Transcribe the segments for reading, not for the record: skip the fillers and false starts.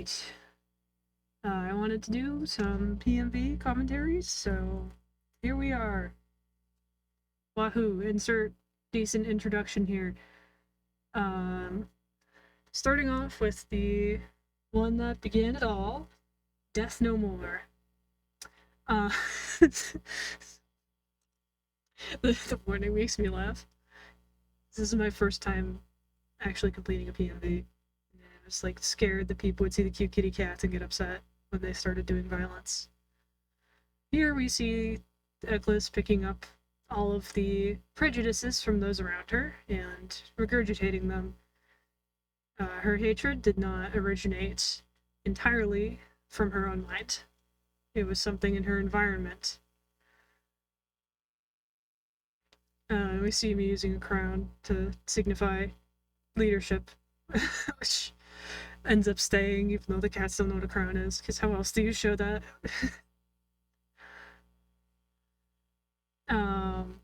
Alright. I wanted to do some PMV commentaries, so here we are. Wahoo, insert decent introduction here. Um, Starting off with the one that began it all, Death No More. Uh, the warning makes me laugh. This is my first time actually completing a PMV. I was like scared that people would see the cute kitty cats and get upset when they started doing violence. Here we see Eccles picking up all of the prejudices from those around her and regurgitating them. Her hatred did not originate entirely from her own mind. It was something in her environment. We see me using a crown to signify leadership, which ends up staying even though the cats don't know what a crown is, because how else do you show that? um,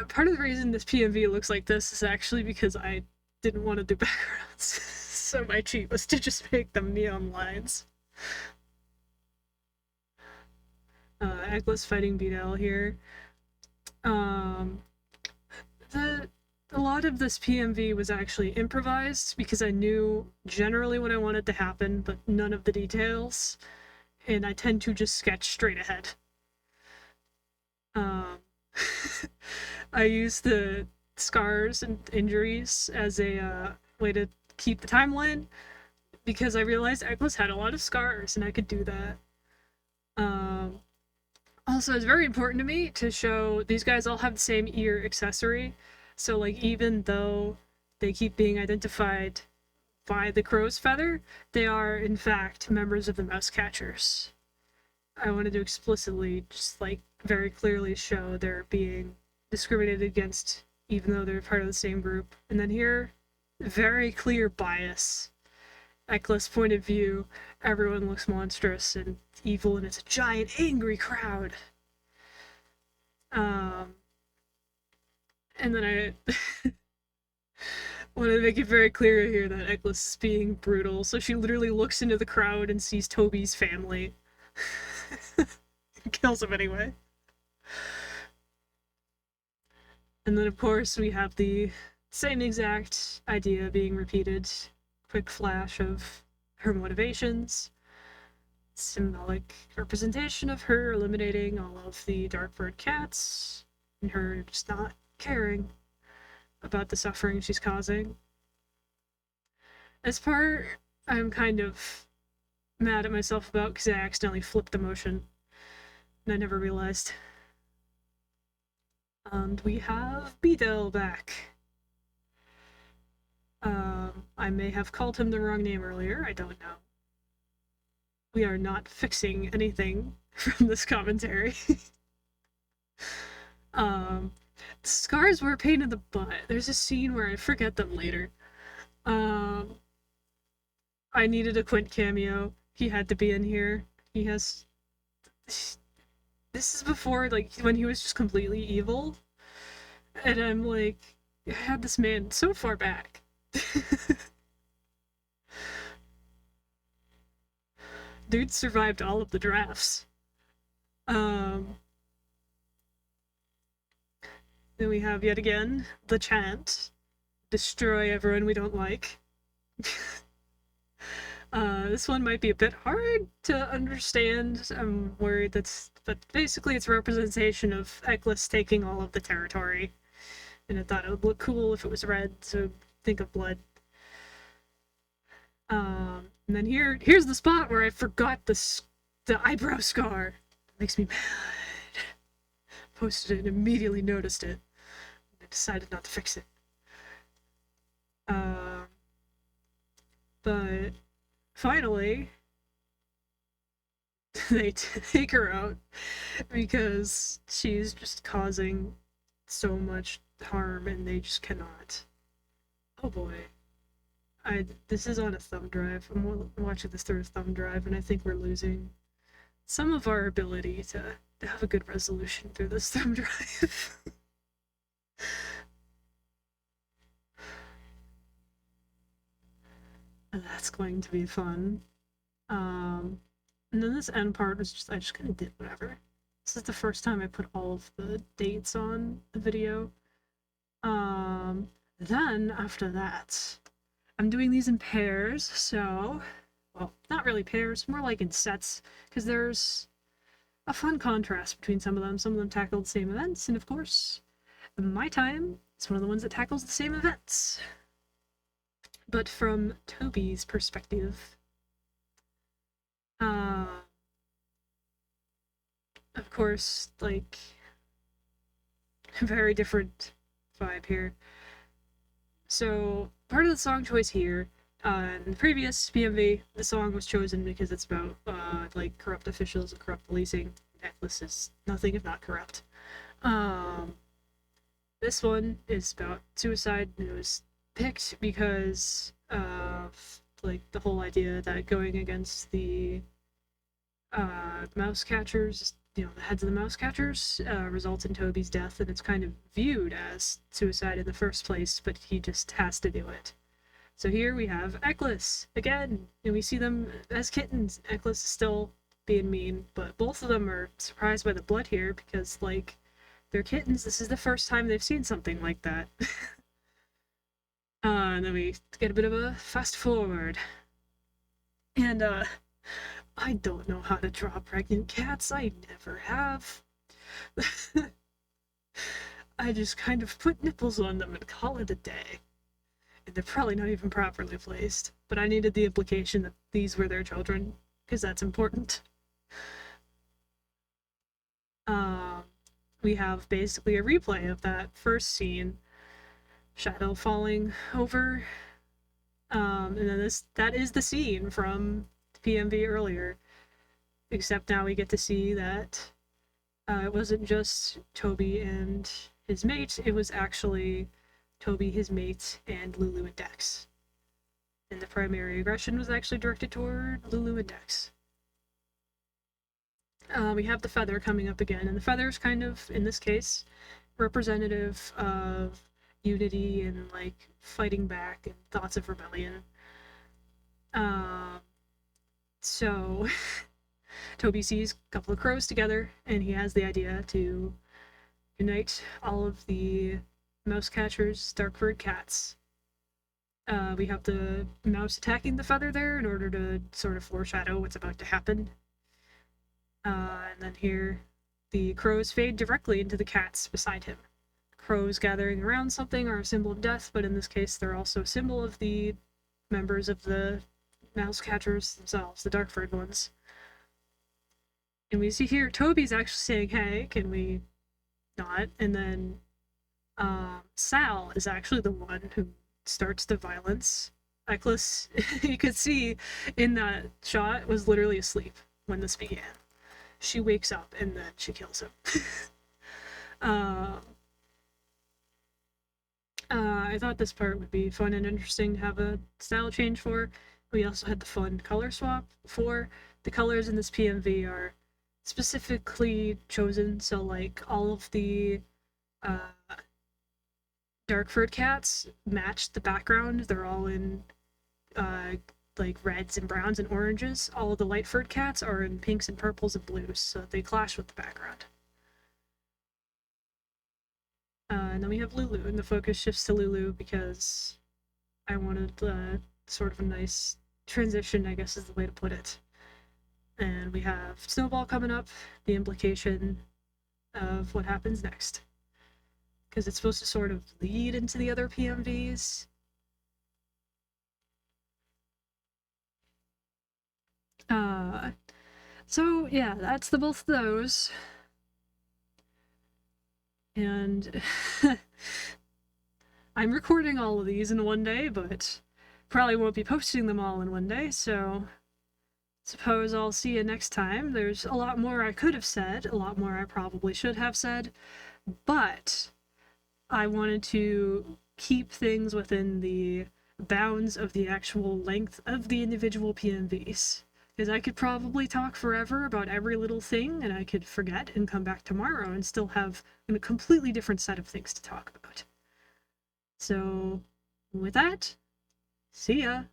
Part of the reason this PMV looks like this is actually because I didn't want to do backgrounds, so my cheat was to just make them neon lines. Eccles fighting Beedle here. A lot of this PMV was actually improvised because I knew generally what I wanted to happen, but none of the details, and I tend to just sketch straight ahead. I use the scars and injuries as a way to keep the timeline because I realized Eccles had a lot of scars and I could do that. Also, it's very important to me to show these guys all have the same ear accessory. So, like, even though they keep being identified by the crow's feather, they are, in fact, members of the mouse catchers. I wanted to explicitly, just, like, very clearly show they're being discriminated against, even though they're part of the same group. And then here, very clear bias. Eccles' point of view, everyone looks monstrous and evil, and it's a giant, angry crowd. And then I want to make it very clear here that Eccles is being brutal, so she literally looks into the crowd and sees Toby's family. Kills him anyway. And then, of course, we have the same exact idea being repeated. Quick flash of her motivations. Symbolic representation of her eliminating all of the Darkbird cats, and her just not caring about the suffering she's causing. This part, I'm kind of mad at myself about because I accidentally flipped the motion, and I never realized. And we have Beedle back. I may have called him the wrong name earlier, I don't know. We are not fixing anything from this commentary. Scars were a pain in the butt. There's a scene where I forget them later. I needed a Quint cameo. He had to be in here. He has... This is before, like, when he was just completely evil. And I'm like, I had this man so far back. Dude survived all of the drafts. Then we have, yet again, the chant. Destroy everyone we don't like. This one might be a bit hard to understand. I'm worried but basically it's a representation of Eccles taking all of the territory. And I thought it would look cool if it was red, so think of blood. And then here's the spot where I forgot the eyebrow scar. It makes me mad. Posted it and immediately noticed it. I decided not to fix it. But finally, they take her out because she's just causing so much harm and they just cannot. Oh boy. This is on a thumb drive. I'm watching this through a thumb drive, and I think we're losing some of our ability to have a good resolution through this thumb drive. That's going to be fun. And then this end part was just, I just kind of did whatever. This is the first time I put all of the dates on the video. Then after that, I'm doing these in pairs, so, well, not really pairs, more like in sets, because there's a fun contrast between some of them. Some of them tackle the same events, and of course, my time is one of the ones that tackles the same events. But from Toby's perspective, of course, like, very different vibe here. So, part of the song choice here, in the previous PMV, the song was chosen because it's about, like, corrupt officials and corrupt policing. Necklace is nothing if not corrupt. This one is about suicide, and it was picked because of, like, the whole idea that going against the mouse catchers, you know, the heads of the mouse catchers, results in Toby's death, and it's kind of viewed as suicide in the first place, but he just has to do it. So here we have Eccles again, and we see them as kittens. Eccles is still being mean, but both of them are surprised by the blood here because, like, they're kittens. This is the first time they've seen something like that. And then we get a bit of a fast forward. And, I don't know how to draw pregnant cats. I never have. I just kind of put nipples on them and call it a day. And they're probably not even properly placed. But I needed the implication that these were their children, because that's important. We have basically a replay of that first scene. Shadow falling over. And then that is the scene from PMV earlier, except now we get to see that it wasn't just Toby and his mate, it was actually Toby, his mate, and Lulu and Dex. And the primary aggression was actually directed toward Lulu and Dex. We have the feather coming up again, and the feather is kind of, in this case, representative of unity and, like, fighting back and thoughts of rebellion. So Toby sees a couple of crows together, and he has the idea to unite all of the mouse catchers' dark furred cats. We have the mouse attacking the feather there in order to sort of foreshadow what's about to happen. And then here, the crows fade directly into the cats beside him. Crows gathering around something are a symbol of death, but in this case, they're also a symbol of the members of the mouse catchers themselves, the dark furred ones. And we see here Toby's actually saying, hey, can we not? And then Sal is actually the one who starts the violence. Eccles, you could see in that shot, was literally asleep when this began. She wakes up and then she kills him. I thought this part would be fun and interesting to have a style change for. We also had the fun color swap for. The colors in this PMV are specifically chosen, so, like, all of the dark furred cats match the background. They're all in like reds and browns and oranges. All of the light furred cats are in pinks and purples and blues, so they clash with the background. And then we have Lulu, and the focus shifts to Lulu because I wanted sort of a nice transition, I guess is the way to put it. And we have Snowball coming up, the implication of what happens next. Because it's supposed to sort of lead into the other PMVs. So yeah, that's the both of those. And I'm recording all of these in one day, but probably won't be posting them all in one day, so suppose I'll see you next time. There's a lot more I could have said, a lot more I probably should have said, but I wanted to keep things within the bounds of the actual length of the individual PMVs. Because I could probably talk forever about every little thing, and I could forget and come back tomorrow and still have a completely different set of things to talk about. So, with that, see ya!